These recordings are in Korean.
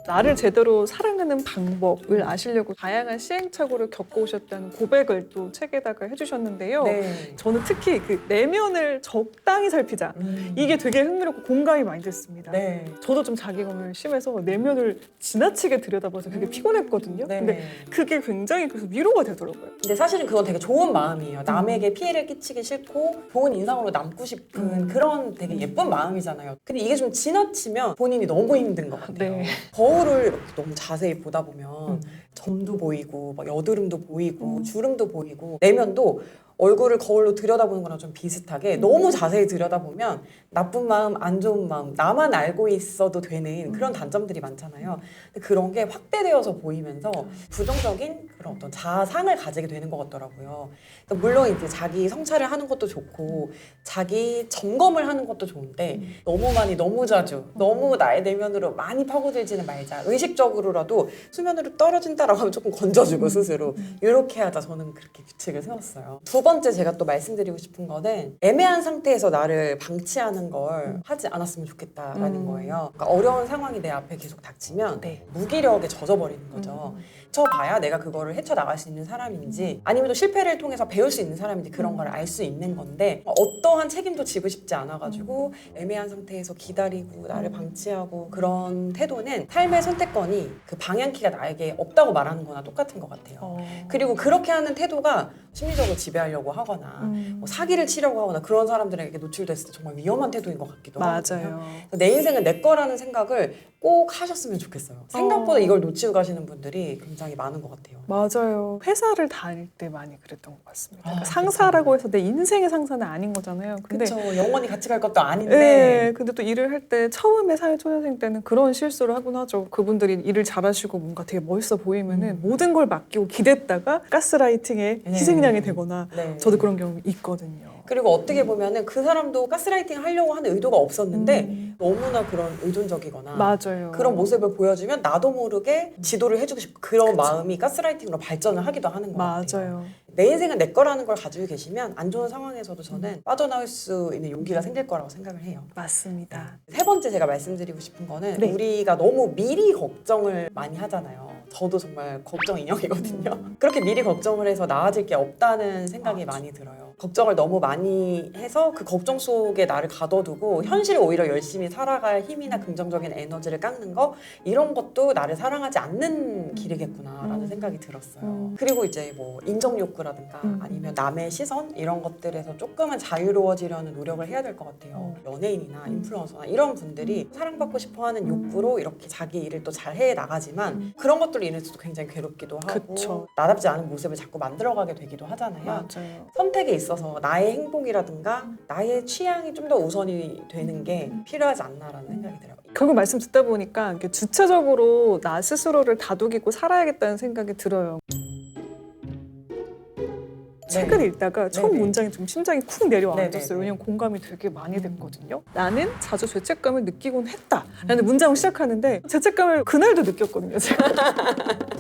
나를 제대로 사랑하는 방법을 아시려고 다양한 시행착오를 겪어오셨다는 고백을 또 책에다가 해주셨는데요. 네. 저는 특히 그 내면을 적당히 살피자. 이게 되게 흥미롭고 공감이 많이 됐습니다. 네. 저도 좀 자기감을 심해서 내면을 지나치게 들여다봐서 되게 피곤했거든요. 네. 근데 그게 굉장히 그래서 위로가 되더라고요. 근데 사실은 그건 되게 좋은 마음이에요. 남에게 피해를 끼치기 싫고 좋은 인상으로 남고 싶은 그런 되게 예쁜 마음이잖아요. 근데 이게 좀 지나치면 본인이 너무 힘든 것 같아요. 네. 거울을 이렇게 너무 자세히 보다 보면 점도 보이고 막 여드름도 보이고 주름도 보이고 내면도 얼굴을 거울로 들여다보는 거랑 좀 비슷하게 너무 자세히 들여다보면 나쁜 마음, 안 좋은 마음, 나만 알고 있어도 되는 그런 단점들이 많잖아요. 근데 그런 게 확대되어서 보이면서 부정적인 그런 어떤 자상을 가지게 되는 것 같더라고요. 그러니까 물론 이제 자기 성찰을 하는 것도 좋고 자기 점검을 하는 것도 좋은데 너무 많이, 너무 자주, 너무 나의 내면으로 많이 파고들지는 말자. 의식적으로라도 수면으로 떨어진다라고 하면 조금 건져주고 스스로 이렇게 하자. 저는 그렇게 규칙을 세웠어요. 두 번째 제가 또 말씀드리고 싶은 거는 애매한 상태에서 나를 방치하는 걸 하지 않았으면 좋겠다라는 거예요. 그러니까 어려운 상황이 내 앞에 계속 닥치면 네. 무기력에 젖어버리는 거죠. 쳐봐야 내가 그거를 헤쳐나갈 수 있는 사람인지 아니면 또 실패를 통해서 배울 수 있는 사람인지 그런 걸 알 수 있는 건데 어떠한 책임도 지고 싶지 않아가지고 애매한 상태에서 기다리고 나를 방치하고 그런 태도는 삶의 선택권이 그 방향키가 나에게 없다고 말하는 거나 똑같은 것 같아요. 그리고 그렇게 하는 태도가 심리적으로 지배하려고 하거나 뭐 사기를 치려고 하거나 그런 사람들에게 노출됐을 때 정말 위험한 태도인 것 같기도 하거든요. 맞아요. 내 인생은 내 거라는 생각을 꼭 하셨으면 좋겠어요. 생각보다 이걸 놓치고 가시는 분들이 굉장히 많은 것 같아요. 맞아요. 회사를 다닐 때 많이 그랬던 것 같습니다. 그러니까 아, 상사라고 해서 내 인생의 상사는 아닌 거잖아요. 근데 그렇죠. 영원히 같이 갈 것도 아닌데. 네, 근데 또 일을 할 때 처음에 사회초년생 때는 그런 실수를 하곤 하죠. 그분들이 일을 잘하시고 뭔가 되게 멋있어 보이면은 모든 걸 맡기고 기댔다가 가스라이팅의 희생양이 되거나 네. 저도 그런 경우 있거든요. 그리고 어떻게 보면은 그 사람도 가스라이팅 하려고 하는 의도가 없었는데 너무나 그런 의존적이거나 맞아요. 그런 모습을 보여주면 나도 모르게 지도를 해주고 싶고 그런 마음이 가스라이팅으로 발전을 하기도 하는 것 같아요. 맞아요. 내 인생은 내 거라는 걸 가지고 계시면 안 좋은 상황에서도 저는 빠져나올 수 있는 용기가 생길 거라고 생각을 해요. 맞습니다. 세 번째 제가 말씀드리고 싶은 거는 네. 우리가 너무 미리 걱정을 많이 하잖아요. 저도 정말 걱정 인형이거든요. 그렇게 미리 걱정을 해서 나아질 게 없다는 생각이 많이 들어요. 걱정을 너무 많이 해서 그 걱정 속에 나를 가둬두고 현실을 오히려 열심히 살아갈 힘이나 긍정적인 에너지를 깎는 거 이런 것도 나를 사랑하지 않는 길이겠구나라는 생각이 들었어요. 그리고 이제 뭐 인정 욕구라든가 아니면 남의 시선 이런 것들에서 조금은 자유로워지려는 노력을 해야 될 것 같아요. 연예인이나 인플루언서나 이런 분들이 사랑받고 싶어하는 욕구로 이렇게 자기 일을 또 잘 해 나가지만 그런 것들로 인해서도 굉장히 괴롭기도 하고 그쵸. 나답지 않은 모습을 자꾸 만들어가게 되기도 하잖아요. 맞아요. 선택에 있어서 나의 행복이라든가 나의 취향이 좀 더 우선이 되는 게 필요하지 않나라는 생각이 들어요. 결국 말씀 듣다 보니까 이렇게 주체적으로 나 스스로를 다독이고 살아야겠다는 생각이 들어요. 책을 읽다가 첫 네네. 문장이 좀 심장이 쿵 내려앉았어요. 네네네. 왜냐면 공감이 되게 많이 됐거든요. 나는 자주 죄책감을 느끼곤 했다라는 문장을 시작하는데 죄책감을 그날도 느꼈거든요. 제가.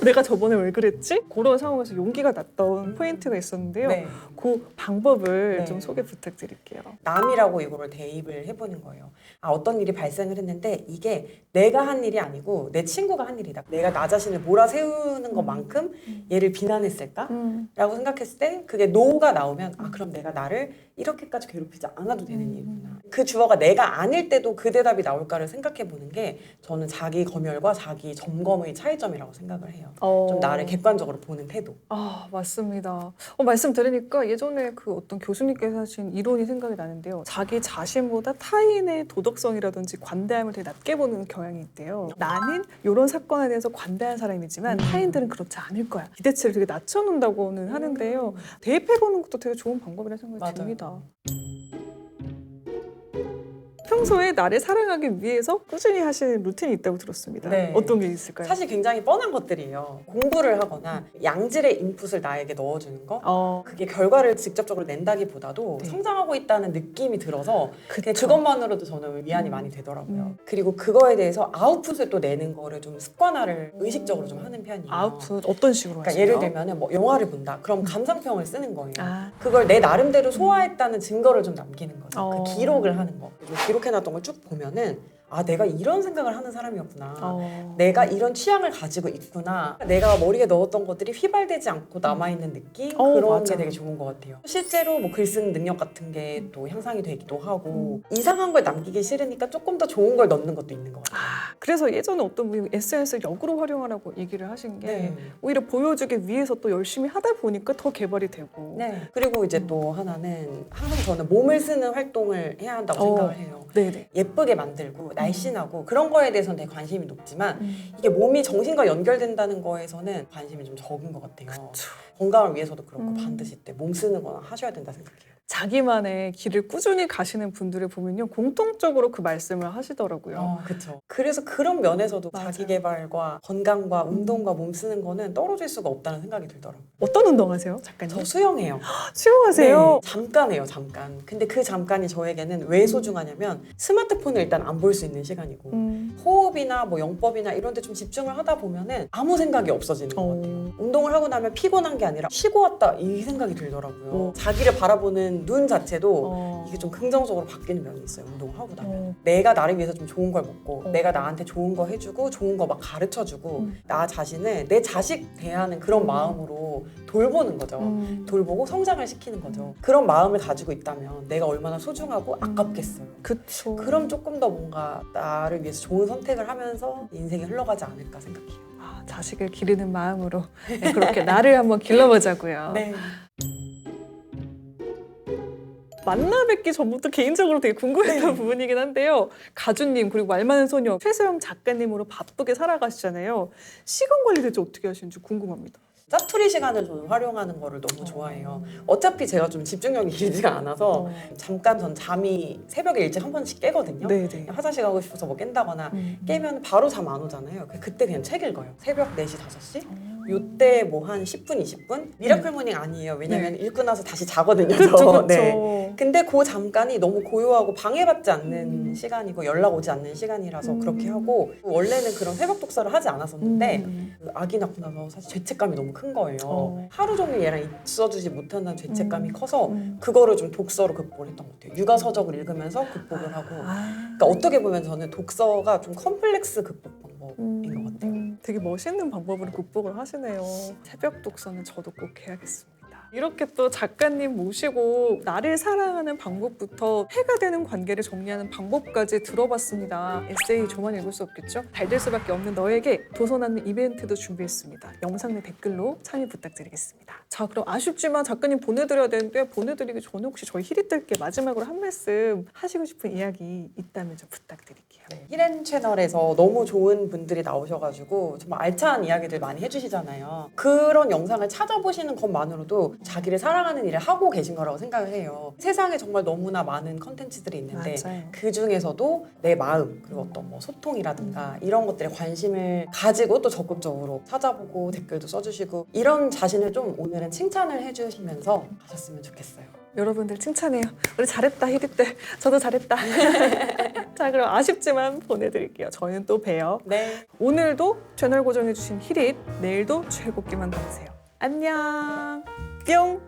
내가 저번에 왜 그랬지? 그런 상황에서 용기가 났던 포인트가 있었는데요. 네. 그 방법을 네. 좀 소개 부탁드릴게요. 남이라고 이거를 대입을 해보는 거예요. 아, 어떤 일이 발생을 했는데 이게 내가 한 일이 아니고 내 친구가 한 일이다. 내가 나 자신을 몰아세우는 것만큼 얘를 비난했을까? 라고 생각했을 때 그게 노가 나오면 아 그럼 내가 나를 이렇게까지 괴롭히지 않아도 되는 일이구나. 그 주어가 내가 아닐 때도 그 대답이 나올까를 생각해 보는 게 저는 자기 검열과 자기 점검의 차이점이라고 생각을 해요. 좀 나를 객관적으로 보는 태도. 아, 맞습니다. 말씀 들으니까 예전에 그 어떤 교수님께서 하신 이론이 생각이 나는데요. 자기 자신보다 타인의 도덕성이라든지 관대함을 되게 낮게 보는 경향이 있대요. 나는 이런 사건에 대해서 관대한 사람이지만 타인들은 그렇지 않을 거야. 기대치를 되게 낮춰놓는다고는 하는데요. 대입해보는 것도 되게 좋은 방법이라는 생각이 맞아요. 듭니다. 평소에 나를 사랑하기 위해서 꾸준히 하시는 루틴이 있다고 들었습니다. 네. 어떤 게 있을까요? 사실 굉장히 뻔한 것들이에요. 공부를 하거나 양질의 인풋을 나에게 넣어주는 거. 그게 결과를 직접적으로 낸다기보다도 네. 성장하고 있다는 느낌이 들어서 그냥 그쵸. 그것만으로도 저는 위안이 많이 되더라고요. 그리고 그거에 대해서 아웃풋을 또 내는 거를 좀 습관화를 의식적으로 좀 하는 편이에요. 아웃풋 어떤 식으로 그러니까 하세요? 예를 들면 뭐 영화를 본다. 그럼 감상평을 쓰는 거예요. 아. 그걸 내 나름대로 소화했다는 증거를 좀 남기는 거죠. 어. 그 기록을 하는 거. 좀 기록해놨던 걸 쭉 보면은 아 내가 이런 생각을 하는 사람이었구나. 어. 내가 이런 취향을 가지고 있구나. 내가 머리에 넣었던 것들이 휘발되지 않고 남아있는 느낌? 그런 맞아. 게 되게 좋은 것 같아요. 실제로 뭐 글 쓰는 능력 같은 게 또 향상이 되기도 하고 이상한 걸 남기기 싫으니까 조금 더 좋은 걸 넣는 것도 있는 것 같아요. 그래서 예전에 어떤 분이 SNS를 역으로 활용하라고 얘기를 하신 게 네. 오히려 보여주기 위해서 또 열심히 하다 보니까 더 개발이 되고. 네. 그리고 이제 또 하나는 항상 저는 몸을 쓰는 활동을 해야 한다고 생각을 해요. 네네. 예쁘게 만들고 날씬하고 그런 거에 대해서는 되게 관심이 높지만 음. 이게 몸이 정신과 연결된다는 거에서는 관심이 좀 적은 것 같아요. 건강을 위해서도 그렇고 반드시 때 몸 쓰는 거나 하셔야 된다 생각해요. 자기만의 길을 꾸준히 가시는 분들을 보면요 공통적으로 그 말씀을 하시더라고요. 그렇죠. 그래서 그런 면에서도 맞아요. 자기 개발과 건강과 운동과 몸 쓰는 거는 떨어질 수가 없다는 생각이 들더라고요. 어떤 운동하세요, 작가님? 저 수영해요. 수영하세요? 네, 잠깐 해요, 잠깐. 근데 그 잠깐이 저에게는 왜 소중하냐면 스마트폰을 일단 안 볼 수 있는 시간이고 호흡이나 뭐 영법이나 이런 데 좀 집중을 하다 보면은 아무 생각이 없어지는 것 같아요. 운동을 하고 나면 피곤한 게 아니라 쉬고 왔다 이 생각이 들더라고요. 자기를 바라보는 눈 자체도 이게 좀 긍정적으로 바뀌는 면이 있어요. 운동을 하고 나면. 내가 나를 위해서 좀 좋은 걸 먹고 내가 나한테 좋은 거 해주고 좋은 거 막 가르쳐주고 나 자신을 내 자식 대하는 그런 마음으로 돌보는 거죠. 돌보고 성장을 시키는 거죠. 그런 마음을 가지고 있다면 내가 얼마나 소중하고 아깝겠어요. 그쵸. 그럼 조금 더 뭔가 나를 위해서 좋은 선택을 하면서 인생이 흘러가지 않을까 생각해요. 자식을 기르는 마음으로 네, 그렇게 나를 한번 길러보자고요. 네. 만나 뵙기 전부터 개인적으로 되게 궁금했던 부분이긴 한데요. 가주님 그리고 말 많은 소녀 최소영 작가님으로 바쁘게 살아가시잖아요. 시간 관리 대체 어떻게 하시는지 궁금합니다. 짜투리 시간을 저는 활용하는 거를 너무 좋아해요. 어차피 제가 좀 집중력이 길지가 않아서 잠깐 전 잠이 새벽에 일찍 한 번씩 깨거든요. 네네. 화장실 가고 싶어서 뭐 깬다거나 깨면 바로 잠 안 오잖아요. 그때 그냥 책 읽어요. 새벽 4시, 5시? 요때 뭐 한 10분, 20분? 미라클 모닝 아니에요. 왜냐면 읽고 나서 다시 자거든요. 그쵸. 네. 근데 그 잠깐이 너무 고요하고 방해받지 않는 시간이고 연락 오지 않는 시간이라서 그렇게 하고 원래는 그런 새벽 독서를 하지 않았었는데 그 아기 낳고 나서 사실 죄책감이 너무 큰 거예요. 하루 종일 얘랑 있어주지 못한다는 죄책감이 커서 그거를 좀 독서로 극복을 했던 것 같아요. 육아 서적을 읽으면서 극복을 하고 그러니까 어떻게 보면 저는 독서가 좀 컴플렉스 극복 방법인 것 같아요. 되게 멋있는 방법으로 극복을 하시네요. 새벽 독서는 저도 꼭 해야겠습니다. 이렇게 또 작가님 모시고 나를 사랑하는 방법부터 해가 되는 관계를 정리하는 방법까지 들어봤습니다. 에세이 저만 읽을 수 없겠죠? 잘 될 수밖에 없는 너에게 도서나는 이벤트도 준비했습니다. 영상 내 댓글로 참여 부탁드리겠습니다. 자, 그럼 아쉽지만 작가님 보내드려야 되는데 보내드리기 전에 혹시 저희 히리들께 마지막으로 한 말씀 하시고 싶은 이야기 있다면 좀 부탁드릴게요. 히렌 채널에서 너무 좋은 분들이 나오셔가지고 정말 알찬 이야기들 많이 해주시잖아요. 그런 영상을 찾아보시는 것만으로도 자기를 사랑하는 일을 하고 계신 거라고 생각을 해요. 세상에 정말 너무나 많은 컨텐츠들이 있는데 맞아요. 그 중에서도 내 마음 그리고 어떤 뭐 소통이라든가 이런 것들에 관심을 가지고 또 적극적으로 찾아보고 댓글도 써주시고 이런 자신을 좀 오늘은 칭찬을 해주시면서 가셨으면 좋겠어요. 여러분들 칭찬해요. 우리 잘했다 히리 때. 저도 잘했다. 자, 그럼 아쉽지만 보내드릴게요. 저희는 또 봬요. 네. 오늘도 채널 고정해주신 히릿, 내일도 최고기만 담으세요. 안녕. 뿅.